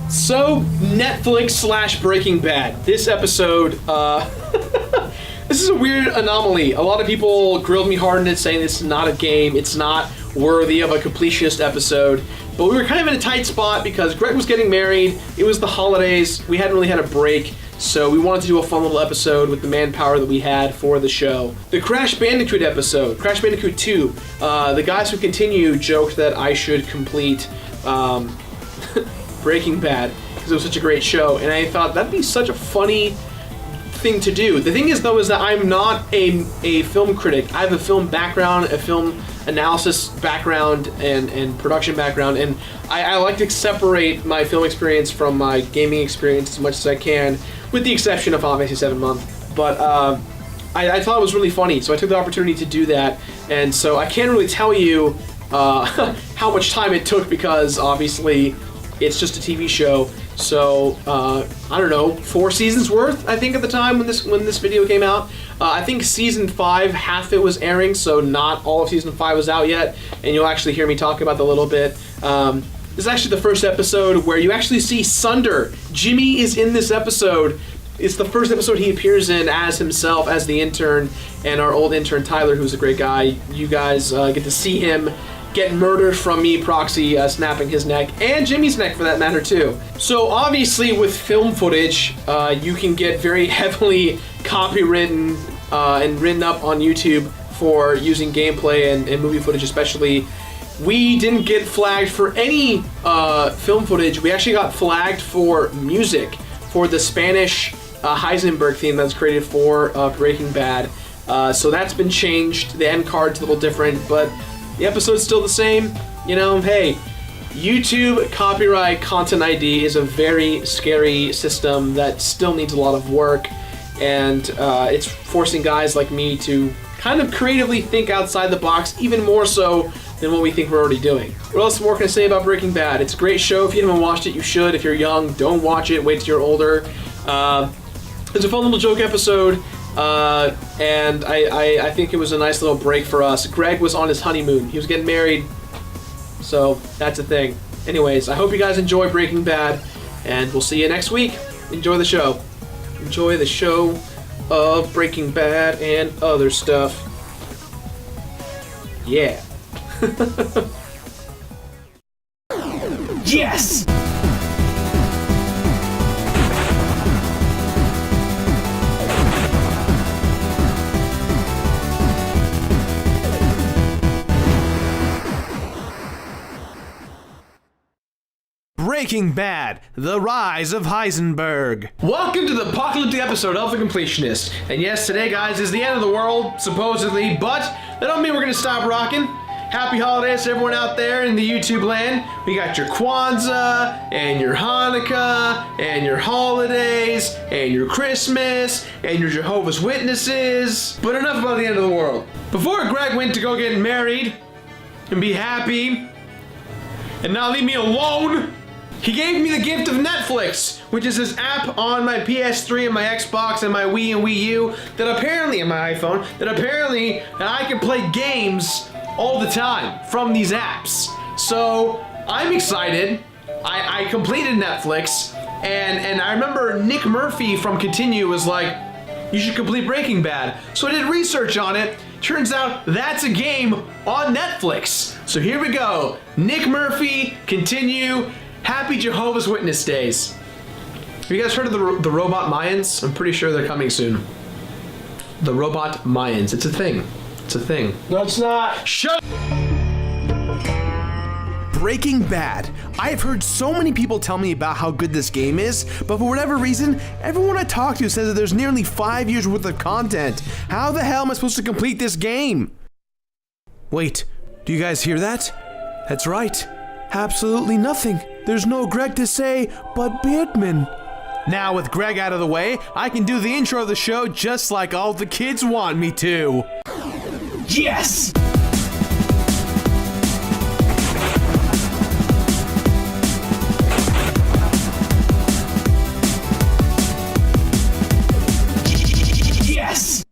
So, Netflix slash Breaking Bad. This episode, this is a weird anomaly. A lot of people grilled me hard on it, saying this is not a game, it's not worthy of a completionist episode. But we were kind of in a tight spot because Greg was getting married, it was the holidays, we hadn't really had a break, so we wanted to do a fun little episode with the manpower that we had for the show. The Crash Bandicoot episode, Crash Bandicoot 2, the guys who continue joked that I should complete Breaking Bad because it was such a great show, and I thought that'd be such a funny thing to do. The thing is, though, is that I'm not a film critic. I have a film background, a film analysis background, and production background, and I like to separate my film experience from my gaming experience as much as I can, with the exception of Final Fantasy 7 month. But I thought it was really funny, so I took the opportunity to do that, and so I can't really tell you how much time it took because obviously it's just a TV show. So I don't know, 4 seasons worth, I think, at the time when this video came out. I think season 5, half of it was airing, so not all of season 5 was out yet, and you'll actually hear me talk about that a little bit. This is actually the first episode where you actually see Sunder. Jimmy is in this episode. It's the first episode he appears in as himself, as the intern, and our old intern Tyler, who's a great guy. You guys get to see him get murdered from me, Proxy, snapping his neck, and Jimmy's neck for that matter too. So obviously with film footage, you can get very heavily copywritten and written up on YouTube for using gameplay and movie footage especially. We didn't get flagged for any film footage. We actually got flagged for music, for the Spanish Heisenberg theme that's created for Breaking Bad. So that's been changed. The end card's a little different, but the episode's still the same. You know, hey, YouTube copyright content ID is a very scary system that still needs a lot of work, and it's forcing guys like me to kind of creatively think outside the box, even more so than what we think we're already doing. What else more can I say about Breaking Bad? It's a great show. If you haven't watched it, you should. If you're young, don't watch it. Wait till you're older. It's a fun little joke episode. And I think it was a nice little break for us. Greg was on his honeymoon. He was getting married, so that's a thing. Anyways, I hope you guys enjoy Breaking Bad, and we'll see you next week. Enjoy the show. Enjoy the show of Breaking Bad and other stuff. Yeah. Yes! Breaking Bad, The Rise of Heisenberg. Welcome to the apocalyptic episode of The Completionist. And yes, today, guys, is the end of the world, supposedly, but that don't mean we're gonna stop rocking. Happy holidays to everyone out there in the YouTube land. We got your Kwanzaa, and your Hanukkah, and your holidays, and your Christmas, and your Jehovah's Witnesses. But enough about the end of the world. Before Greg went to go get married and be happy and not leave me alone, he gave me the gift of Netflix, which is this app on my PS3 and my Xbox and my Wii and Wii U that apparently, and my iPhone, that apparently I can play games all the time from these apps. So I'm excited. I completed Netflix, and I remember Nick Murphy from Continue was like, you should complete Breaking Bad. So I did research on it. Turns out that's a game on Netflix. So here we go. Nick Murphy, Continue. Happy Jehovah's Witness days. Have you guys heard of the Robot Mayans? I'm pretty sure they're coming soon. The Robot Mayans. It's a thing. It's a thing. No, it's not. Shut Breaking Bad. I have heard so many people tell me about how good this game is, but for whatever reason, everyone I talk to says that there's nearly 5 years worth of content. How the hell am I supposed to complete this game? Wait, do you guys hear that? That's right. Absolutely nothing. There's no Greg to say, but Birdman. Now with Greg out of the way, I can do the intro of the show just like all the kids want me to. Yes! Yes!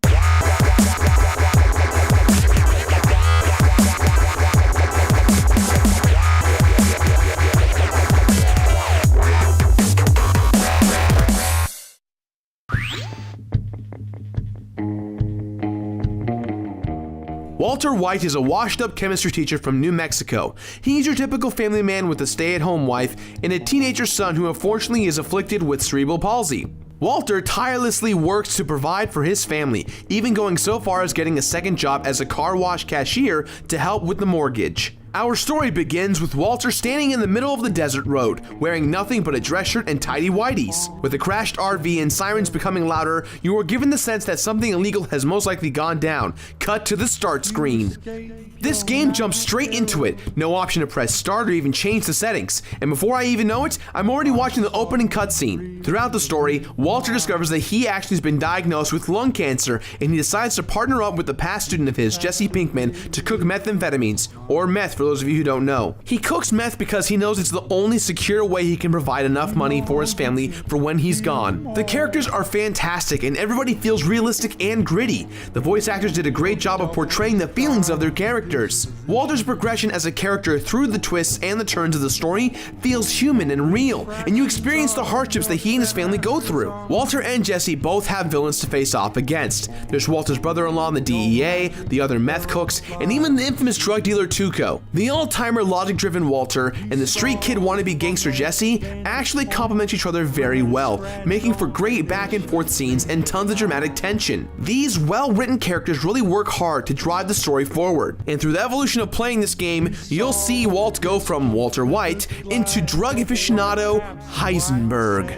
Walter White is a washed-up chemistry teacher from New Mexico. He's your typical family man with a stay-at-home wife and a teenager son who unfortunately is afflicted with cerebral palsy. Walter tirelessly works to provide for his family, even going so far as getting a second job as a car wash cashier to help with the mortgage. Our story begins with Walter standing in the middle of the desert road, wearing nothing but a dress shirt and tidy whities. With a crashed RV and sirens becoming louder, you are given the sense that something illegal has most likely gone down. Cut to the start screen. This game jumps straight into it, no option to press start or even change the settings, and before I even know it, I'm already watching the opening cutscene. Throughout the story, Walter discovers that he actually has been diagnosed with lung cancer, and he decides to partner up with a past student of his, Jesse Pinkman, to cook methamphetamines, or meth for those of you who don't know. He cooks meth because he knows it's the only secure way he can provide enough money for his family for when he's gone. The characters are fantastic and everybody feels realistic and gritty. The voice actors did a great job of portraying the feelings of their characters. Walter's progression as a character through the twists and the turns of the story feels human and real, and you experience the hardships that he and his family go through. Walter and Jesse both have villains to face off against. There's Walter's brother-in-law in the DEA, the other meth cooks, and even the infamous drug dealer Tuco. The all-timer logic-driven Walter and the street kid wannabe gangster Jesse actually complement each other very well, making for great back-and-forth scenes and tons of dramatic tension. These well-written characters really work hard to drive the story forward, and through the evolution of playing this game, you'll see Walt go from Walter White into drug aficionado Heisenberg.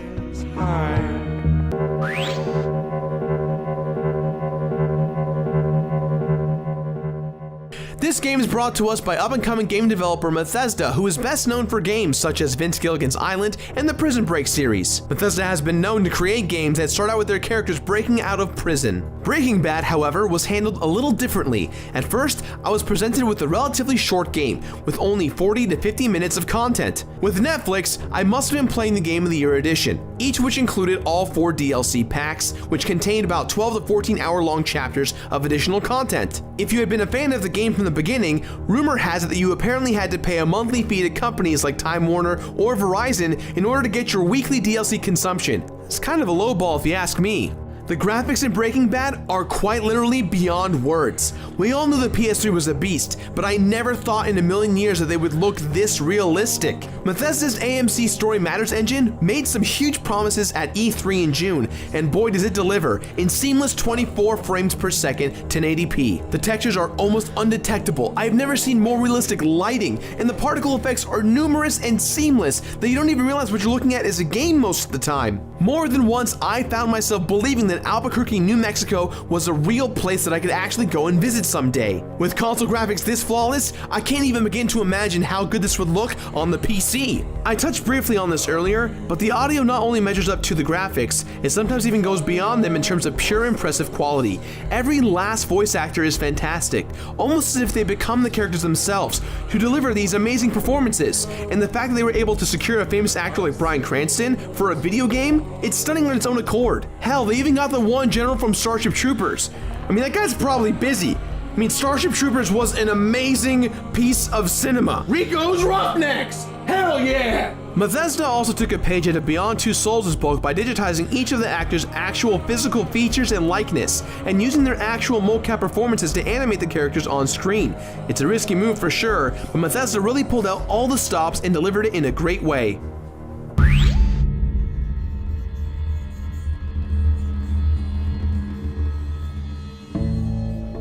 This game is brought to us by up-and-coming game developer Bethesda, who is best known for games such as Vince Gilligan's Island and the Prison Break series. Bethesda has been known to create games that start out with their characters breaking out of prison. Breaking Bad, however, was handled a little differently. At first, I was presented with a relatively short game, with only 40 to 50 minutes of content. With Netflix, I must have been playing the Game of the Year edition, each which included all 4 DLC packs, which contained about 12 to 14 hour-long chapters of additional content. If you had been a fan of the game from the beginning, rumor has it that you apparently had to pay a monthly fee to companies like Time Warner or Verizon in order to get your weekly DLC consumption. It's kind of a lowball if you ask me. The graphics in Breaking Bad are quite literally beyond words. We all knew the PS3 was a beast, but I never thought in a million years that they would look this realistic. Bethesda's AMC Story Matters engine made some huge promises at E3 in June, and boy does it deliver in seamless 24 frames per second 1080p. The textures are almost undetectable. I've never seen more realistic lighting, and the particle effects are numerous and seamless that you don't even realize what you're looking at is a game most of the time. More than once, I found myself believing that Albuquerque, New Mexico was a real place that I could actually go and visit someday. With console graphics this flawless, I can't even begin to imagine how good this would look on the PC. I touched briefly on this earlier, but the audio not only measures up to the graphics, it sometimes even goes beyond them in terms of pure impressive quality. Every last voice actor is fantastic, almost as if they become the characters themselves, who deliver these amazing performances. And the fact that they were able to secure a famous actor like Bryan Cranston for a video game, it's stunning on its own accord. Hell, they even got the one general from Starship Troopers. I mean, that guy's probably busy. I mean, Starship Troopers was an amazing piece of cinema. Rico's Roughnecks! Hell yeah! Bethesda also took a page out of Beyond Two Souls' book by digitizing each of the actors' actual physical features and likeness, and using their actual mocap performances to animate the characters on screen. It's a risky move for sure, but Bethesda really pulled out all the stops and delivered it in a great way.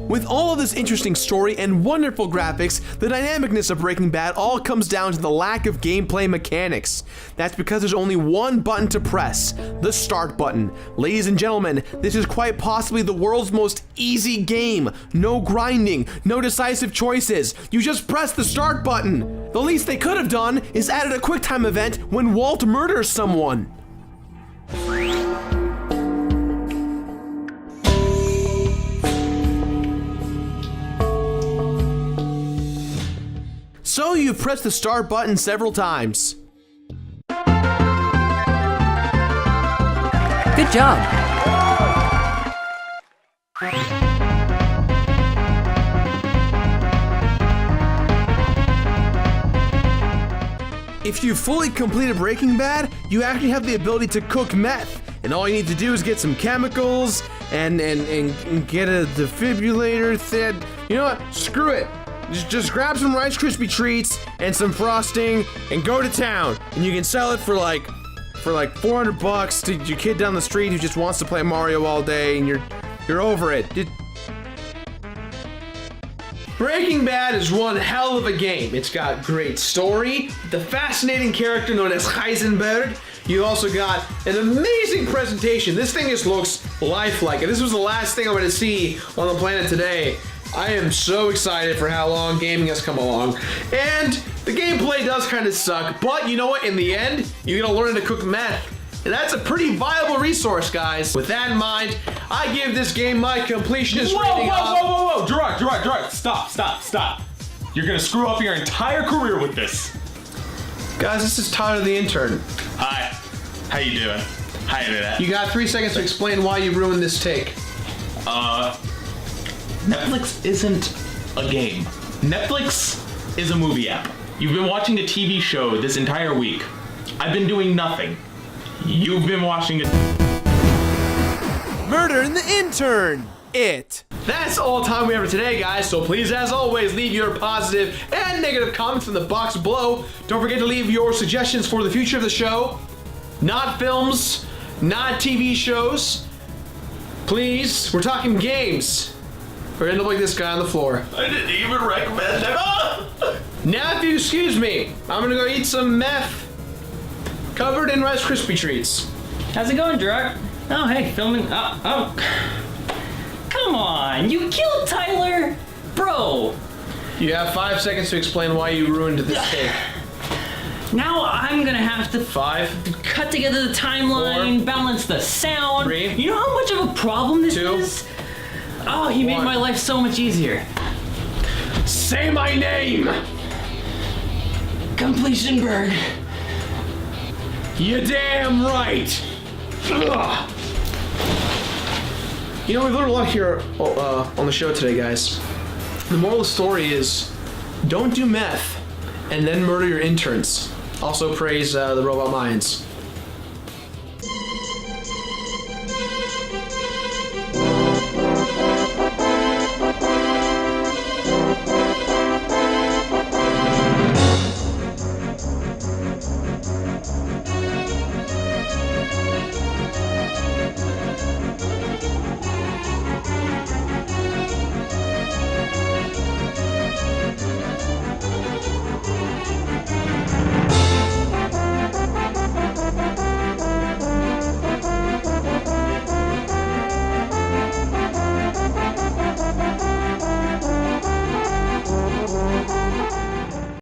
With all of this interesting story and wonderful graphics, the dynamicness of Breaking Bad all comes down to the lack of gameplay mechanics. That's because there's only one button to press, the start button. Ladies and gentlemen, this is quite possibly the world's most easy game. No grinding, no decisive choices. You just press the start button. The least they could have done is added a QuickTime event when Walt murders someone. So you've pressed the start button several times. Good job. If you fully completed Breaking Bad, you actually have the ability to cook meth. And all you need to do is get some chemicals and get a defibrillator You know what? Screw it. Just grab some Rice Krispie treats and some frosting and go to town. And you can sell it for like $400 to your kid down the street who just wants to play Mario all day and you're over it. Breaking Bad is one hell of a game. It's got great story, the fascinating character known as Heisenberg. You also got an amazing presentation. This thing just looks lifelike. If this was the last thing I'm going to see on the planet today, I am so excited for how long gaming has come along. And the gameplay does kind of suck, but you know what? In the end, you're going to learn to cook meth. And that's a pretty viable resource, guys. With that in mind, I give this game my completionist rating of... Whoa, Gerard, stop. You're gonna screw up your entire career with this. Guys, this is Tyler the intern. Hi, how you doing? Hi, Internet. You got 3 seconds to explain why you ruined this take. Netflix isn't a game. Netflix is a movie app. You've been watching a TV show this entire week. I've been doing nothing. You've been watching it. Murder in the Intern. It. That's all the time we have for today, guys. So please, as always, leave your positive and negative comments in the box below. Don't forget to leave your suggestions for the future of the show. Not films, not TV shows. Please, we're talking games. We're gonna look like this guy on the floor. I didn't even recommend it. Now, if you excuse me, I'm gonna go eat some meth covered in Rice Krispie treats. How's it going, Gerard? Oh, hey, filming. Oh. Come on, you killed Tyler! Bro! You have 5 seconds to explain why you ruined this take. Now I'm gonna have to 5, cut together the timeline, 4, balance the sound. 3, you know how much of a problem this 2, is? Oh, he made 1. my life so much easier. Say my name! Completionberg. You damn right! Ugh. You know, we've learned a lot here on the show today, guys. The moral of the story is, don't do meth and then murder your interns. Also praise the Robot Mayans.